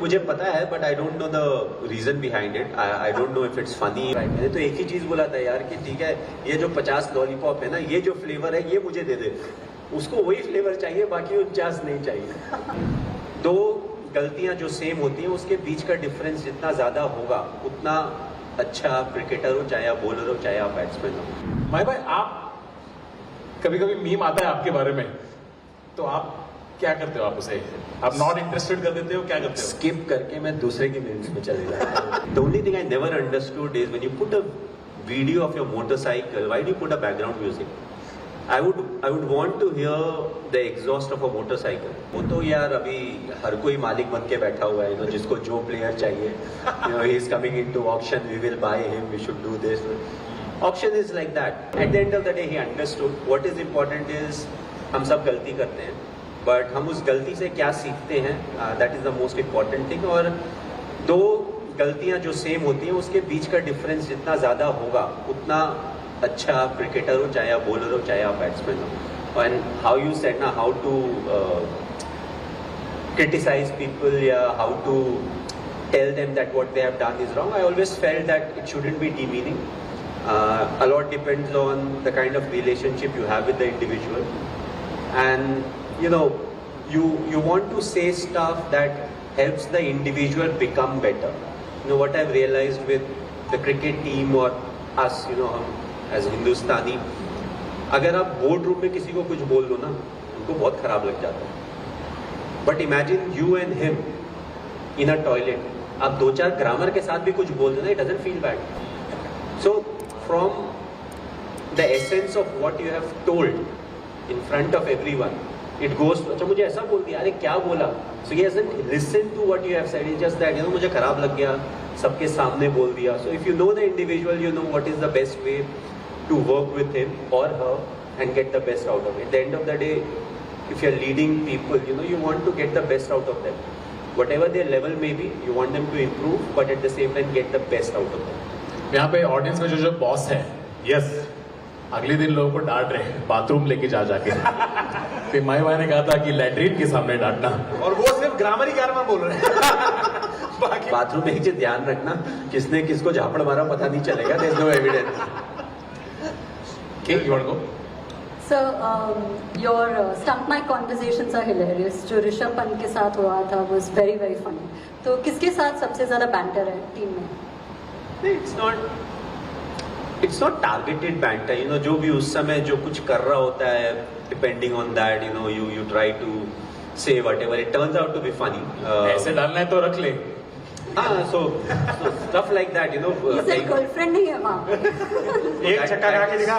मुझे पता है but I don't know the reason behind it. I don't know if it's funny. मैंने तो एक ही चीज बोला था यार कि ठीक है ये जो 50 लॉलीपॉप है ना, ये जो फ्लेवर है ये मुझे दे दे. उसको वही फ्लेवर चाहिए, बाकी 49 नहीं चाहिए. दो गलतियां जो सेम होती हैं उसके बीच का डिफरेंस जितना ज्यादा होगा उतना अच्छा क्रिकेटर हो, चाहे आप बॉलर हो चाहे आप बैट्समैन हो. माही भाई, आप कभी कभी मीम आता है आपके बारे में, तो आप क्या करते हो? आप उसे आप नॉट इंटरेस्टेड कर देते हो, क्या करते हो? स्किप करके मैं दूसरे की मीम्स में चले जाता हूं. The only thing I never understood is when you put a video of your motorcycle, why do you put a background music? I would want to hear the exhaust of a motorcycle. वो तो यार अभी हर कोई मालिक बन के बैठा हुआ है, जिसको जो प्लेयर चाहिए, he is coming into auction, we will buy him, we should do this. Auction is like that. At the end of the day, he understood what is important is हम सब गलती करते हैं, but हम उस गलती से क्या सीखते हैं, that is the most important thing. और दो गलतियां जो सेम होती हैं उसके बीच का डिफरेंस जितना ज़्यादा होगा उतना अच्छा क्रिकेटर हो, चाहे आप बॉलर हो चाहे आप बैट्समैन हो. एंड हाउ यू सेड ना, हाउ टू क्रिटिसाइज पीपल या how to tell them that what they have done is wrong. I always felt that it shouldn't be demeaning. A lot depends on the kind of relationship you have with the individual, and you want to say stuff that helps the individual become better. What I've realized with the cricket team or us, हम as हिंदुस्तानी, अगर आप board room में किसी को कुछ बोल दो ना, उनको बहुत खराब लग जाता है. But imagine you and him in a toilet, आप दो चार ग्रामर के साथ भी कुछ बोल दो ना, it doesn't feel bad. So from the essence of what you have told in front of everyone, it goes, अच्छा मुझे ऐसा बोल दिया, अरे क्या बोला, so he doesn't listen to what you have said, it's just that मुझे खराब लग गया, सबके सामने बोल दिया. So if you know the individual, you know what is the best way to work with him or her and get the best out of it. At the end of the day, if you're leading people, you want to get the best out of them. Whatever their level may be, you want them to improve, but at the same time get the best out of them. यहाँ पे audience में जो boss है, yes, अगले दिन लोगों को डांट रहे हैं बाथरूम लेके जाके. फिर माई भाई ने कहा था कि लैट्रिन के सामने डांटना, और वो सिर्फ ग्रामर ही ग्रामर बोल रहे हैं. बाथरूम में ही ध्यान रखना, किसने किसको झापड़ मारा पता नहीं चलेगा. There's no evidence. Okay, you want to go? So, your stump mic conversations are hilarious. जो ऋषभ पंत के साथ हुआ था was very very funny. तो किसके साथ सबसे ज़्यादा banter है टीम में? It's not targeted banter. जो भी उस समय जो कुछ कर रहा होता है, depending on that, you try to say whatever. It turns out to be funny. ऐसे डालना है तो रख ले. So stuff like that, ये गर्लफ्रेंड नहीं है वहाँ. एक चक्का खा के दिखा.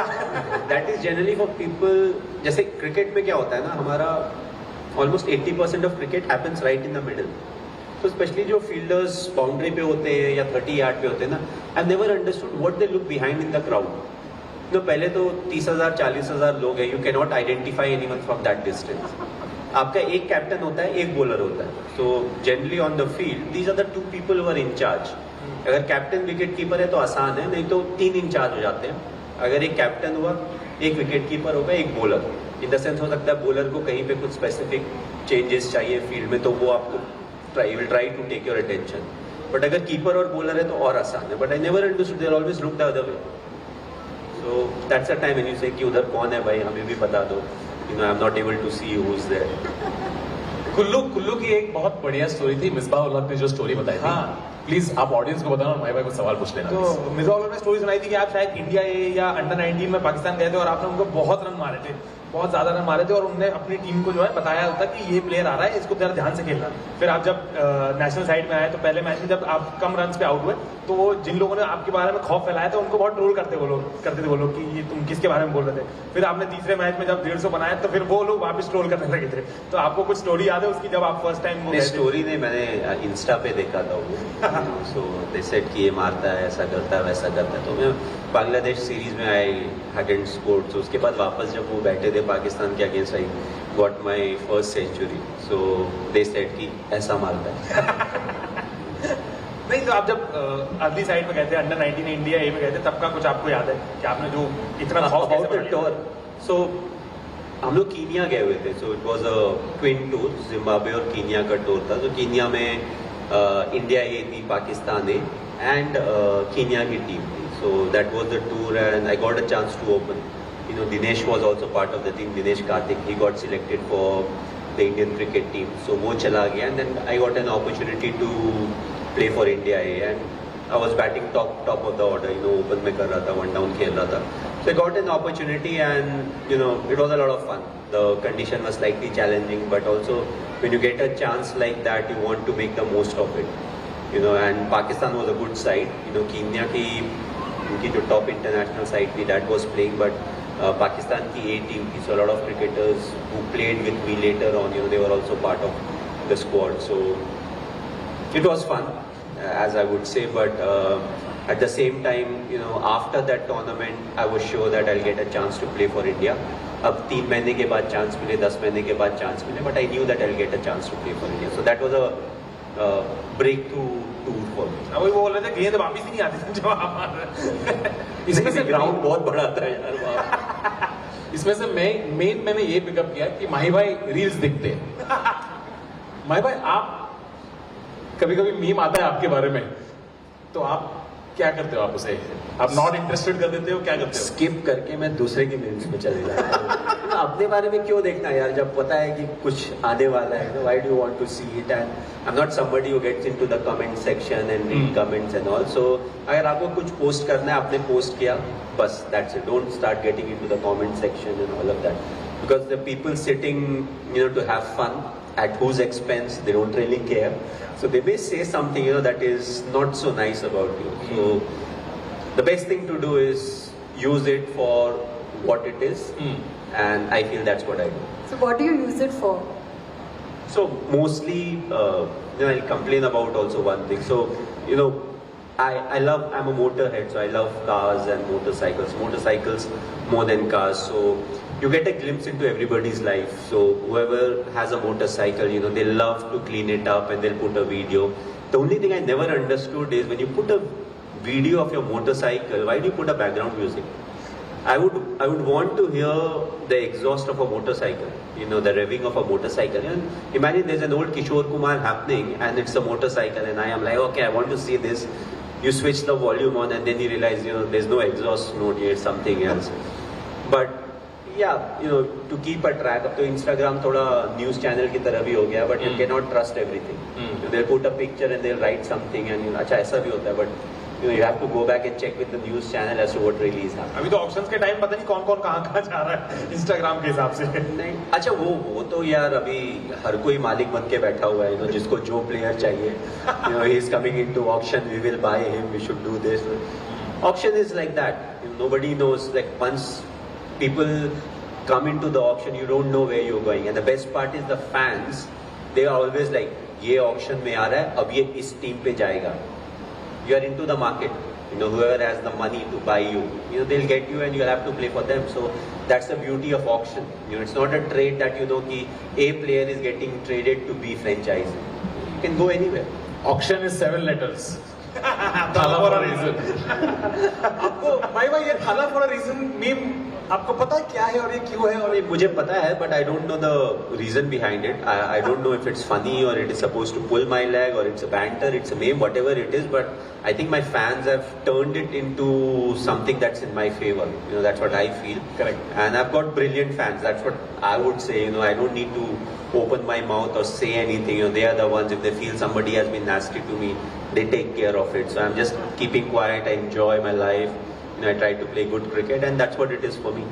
That is generally for people. जैसे क्रिकेट में क्या होता है ना, हमारा almost 80% of cricket happens right in the middle. So especially जो fielders बाउंड्री पे होते हैं या 30 यार्ड पे होते हैं ना, I've never understood what they look behind in the crowd. पहले तो 30,000 40,000 लोग हैं, you cannot identify anyone from that distance. आपका एक कैप्टन होता है, एक बॉलर होता है. So generally on the field these are the two people who are in charge. अगर कैप्टन विकेट कीपर है तो आसान है, नहीं तो 3 इंचार्ज हो जाते हैं. अगर एक कैप्टन हुआ, एक विकेट कीपर होगा, एक बॉलर. इन द सेंस हो सकता है बॉलर को कहीं पे कुछ स्पेसिफिक चेंजेस चाहिए फील्ड में, तो वो आपको will try to take your attention. But अगर कीपर और बॉलर है तो और आसान है. But I never understood, they always look the other way. So that's a time when you say कि उधर कौन है भाई, हमें भी बता दो. I am not able to see who is there. Kullu की एक बहुत बढ़िया स्टोरी थी, मिसबाह उल हक ने जो स्टोरी बताई थी. प्लीज आप ऑडियंस को बताना और भाई को सवाल पूछ लेना. तो मिसबाह उल हक ने स्टोरी सुनाई थी कि आप शायद इंडिया ए या अंडर 19 में पाकिस्तान गए थे और आपने उनको बहुत रन मारे थे, बहुत ज्यादा रन मारे थे, और उन्होंने अपनी टीम को जो है बताया था कि ये प्लेयर आ रहा है, इसको जरा ध्यान से खेलना. फिर आप जब नेशनल साइड में आए तो पहले मैच में जब आप कम रन पे आउट हुए तो वो जिन लोगों ने आपके बारे में खौफ फैलाया था उनको बहुत ट्रोल करते थे वो लोग कि ये तुम किसके बारे में बोल रहे थे. फिर आपने तीसरे मैच में जब 150 बनाया तो फिर वो लोग वापस ट्रोल करने लगे थे. तो आपको कुछ स्टोरी याद है उसकी, जब आप फर्स्ट टाइम? स्टोरी नहीं, मैंने इंस्टा पे देखा था वो. सो दे सेड कि ये मारता है, ऐसा करता है, वैसा करता है. तो मैं बांग्लादेश सीरीज में आई हैडंट स्कोर्ड. तो उसके बाद वापस जब वो बैठे थे पाकिस्तान के against, I got my first century. So they said कि ऐसा मारता है. नहीं, तो आप जब अगली साइड में गए थे, अंडर 19 इंडिया ए में गए थे, तब का कुछ आपको याद है कि आपने जो इतना टूर? सो हम लोग कीनिया गए हुए थे. सो it was a twin tour, Zimbabwe और कीनिया का टूर था. तो कीनिया में इंडिया ए थी, पाकिस्तान ए एंड कीनिया की टीम थी. So that was the tour and I got a chance to open. You know, Dinesh was also part of the team. Dinesh Karthik, he got selected for the Indian cricket team. So वो चला गया and then I got an opportunity to play for India A and I was batting top of the order. You know, open में कर रहा था, one down खेल रहा था. So I got an opportunity and you know it was a lot of fun. The condition was slightly challenging, but also when you get a chance like that, you want to make the most of it. You know, and Pakistan was a good side. You know, Kenya की उनकी जो top international side थी that was playing but Pakistan की A team थी. So a lot of cricketers who played with me later on, you know, they were also part of the squad. So it was fun as I would say, but at the same time, you know, after that tournament I was sure that I'll get a chance to play for India. अब 3 महीने के बाद chance मिले, 10 महीने के बाद chance मिले, but I knew that I'll get a chance to play for India. So that was a breakthrough tour for me. वही वो बोल रहे थे गेंद वापिस ही नहीं आती थी जब आप इसमें से ग्राउंड बहुत बड़ा था यार वहाँ. इसमें से मेन मैंने ये पिकअप किया कि माही भाई रील्स दिखते हैं. माही भाई आप कभी कभी मीम आता है आपके बारे में, तो आप क्या करते हो? आप उसे आप नॉट इंटरेस्टेड कर देते हो, क्या करते हो? स्किप करके मैं दूसरे की मीम्स में चले जाता हूँ. अपने बारे में क्यों देखना यार, जब पता है कि कुछ आने वाला है. Why do you want to see it? And I am not somebody who gets into the comment section and read comments and all. So अगर आपको कुछ पोस्ट करना है, आपने पोस्ट किया, बस that's it. Don't start getting into the comment section and all of that, because the people sitting, you know, to have fun at whose expense, they don't really care. So they may say something, you know, that is not so nice about you. So the best thing to do is use it for what it is, and I feel that's what I do. So what do you use it for? So mostly, you know, I'll complain about also one thing. So, you know, I'm a motorhead, so I love cars and motorcycles more than cars. So you get a glimpse into everybody's life. So whoever has a motorcycle, you know, they love to clean it up and they'll put a video. The only thing I never understood is when you put a video of your motorcycle, why do you put a background music? I would want to hear the exhaust of a motorcycle, you know, the revving of a motorcycle. And imagine there's an old Kishore Kumar happening and it's a motorcycle and I am like, okay, I want to see this. You switch the volume on and then you realize, you know, there's no exhaust note here, it's something else. But yeah, you know, to keep a track. अब तो Instagram थोड़ा news channel की तरह भी हो गया, but you cannot trust everything. They'll put a picture and they'll write something and you know, अच्छा ऐसा भी होता है, but you know, you have to go back and check with the news channel as to what really is happening. अभी तो options के time पता नहीं कौन कौन कहाँ जा रहा है इंस्टाग्राम के हिसाब से. नहीं, अच्छा वो तो यार अभी हर कोई मालिक बन के बैठा हुआ है, you know, जिसको जो प्लेयर चाहिए, you know, he is coming into auction, we will buy him, we should do this. Auction is like that. You know, nobody knows. Like once people come into the auction, you don't know where you're going. And the best part is the fans, they are always like, ये auction में आ रहा है, अब ये इस team पे जाएगा. You are into the market. You know, whoever has the money to buy you, you know, they'll get you and you'll have to play for them. So that's the beauty of auction. You know, it's not a trade that you know कि A player is getting traded to B franchise. You can go anywhere. Auction is 7 letters. थाला for a reason. आपको भाई ये थाला for a reason meme आपको पता है क्या है और ये क्यों है? और ये मुझे पता है, but I don't know the reason behind it. I don't know if it's funny or it is supposed to pull my leg or it's a banter, it's a meme, whatever it is. But I think my fans have turned it into something that's in my favor. You know, that's what I feel. Correct. And I've got brilliant fans. That's what I would say. You know, I don't need to open my mouth or say anything. You know, they are the ones. If they feel somebody has been nasty to me, they take care of it. So I'm just keeping quiet. I enjoy my life. You know, I try to play good cricket, and that's what it is for me.